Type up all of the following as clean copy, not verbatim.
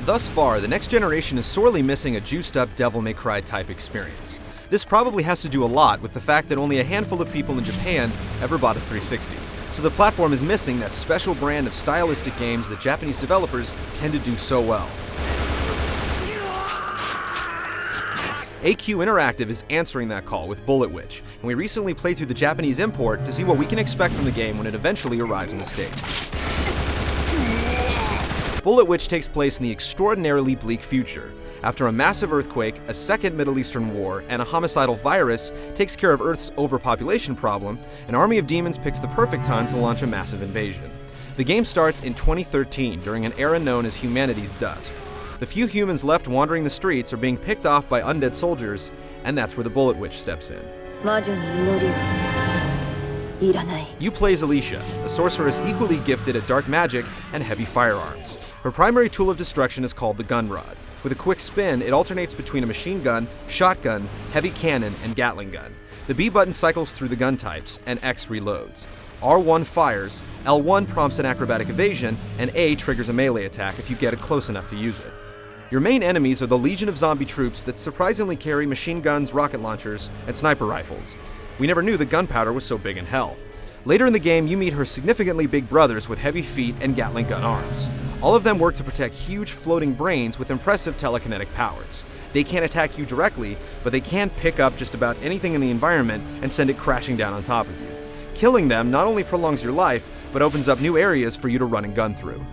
Thus far, the next generation is sorely missing a juiced-up Devil May Cry type experience. This probably has to do a lot with the fact that only a handful of people in Japan ever bought a 360. So the platform is missing that special brand of stylistic games that Japanese developers tend to do so well. AQ Interactive is answering that call with Bullet Witch, and we recently played through the Japanese import to see what we can expect from the game when it eventually arrives in the States. Bullet Witch takes place in the extraordinarily bleak future. After a massive earthquake, a second Middle Eastern war, and a homicidal virus takes care of Earth's overpopulation problem, an army of demons picks the perfect time to launch a massive invasion. The game starts in 2013, during an era known as humanity's dusk. The few humans left wandering the streets are being picked off by undead soldiers, and that's where the Bullet Witch steps in. You play as Alicia, a sorceress equally gifted at dark magic and heavy firearms. Her primary tool of destruction is called the Gun Rod. With a quick spin, it alternates between a machine gun, shotgun, heavy cannon, and Gatling gun. The B button cycles through the gun types, and X reloads. R1 fires, L1 prompts an acrobatic evasion, and A triggers a melee attack if you get it close enough to use it. Your main enemies are the legion of zombie troops that surprisingly carry machine guns, rocket launchers, and sniper rifles. We never knew the gunpowder was so big in hell. Later in the game, you meet her significantly big brothers with heavy feet and Gatling gun arms. All of them work to protect huge floating brains with impressive telekinetic powers. They can't attack you directly, but they can pick up just about anything in the environment and send it crashing down on top of you. Killing them not only prolongs your life, but opens up new areas for you to run and gun through.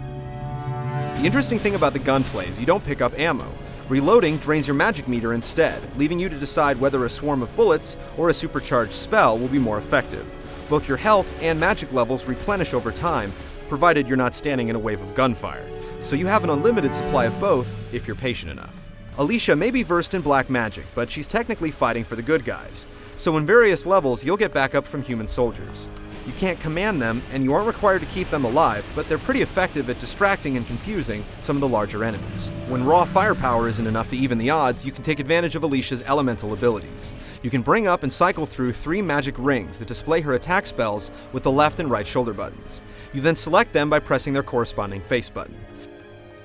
The interesting thing about the gunplay is you don't pick up ammo. Reloading drains your magic meter instead, leaving you to decide whether a swarm of bullets or a supercharged spell will be more effective. Both your health and magic levels replenish over time, provided you're not standing in a wave of gunfire. So you have an unlimited supply of both, if you're patient enough. Alicia may be versed in black magic, but she's technically fighting for the good guys. So in various levels, you'll get backup from human soldiers. You can't command them, and you aren't required to keep them alive, but they're pretty effective at distracting and confusing some of the larger enemies. When raw firepower isn't enough to even the odds, you can take advantage of Alicia's elemental abilities. You can bring up and cycle through 3 magic rings that display her attack spells with the left and right shoulder buttons. You then select them by pressing their corresponding face button.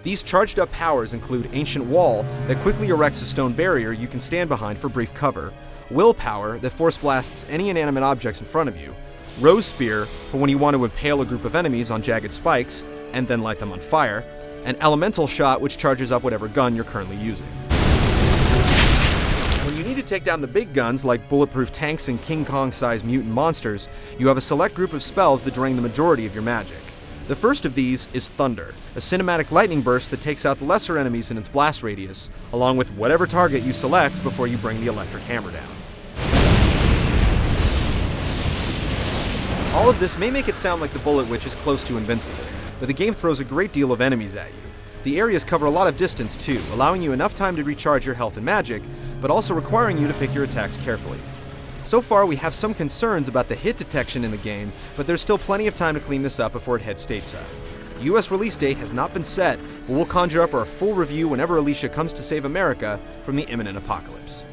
These charged up powers include Ancient Wall that quickly erects a stone barrier you can stand behind for brief cover, Willpower that force blasts any inanimate objects in front of you, Rose Spear for when you want to impale a group of enemies on jagged spikes and then light them on fire, and Elemental Shot which charges up whatever gun you're currently using. When you need to take down the big guns like bulletproof tanks and King Kong-sized mutant monsters, you have a select group of spells that drain the majority of your magic. The first of these is Thunder, a cinematic lightning burst that takes out the lesser enemies in its blast radius, along with whatever target you select before you bring the electric hammer down. All of this may make it sound like the Bullet Witch is close to invincible, but the game throws a great deal of enemies at you. The areas cover a lot of distance too, allowing you enough time to recharge your health and magic, but also requiring you to pick your attacks carefully. So far, we have some concerns about the hit detection in the game, but there's still plenty of time to clean this up before it heads stateside. The US release date has not been set, but we'll conjure up our full review whenever Alicia comes to save America from the imminent apocalypse.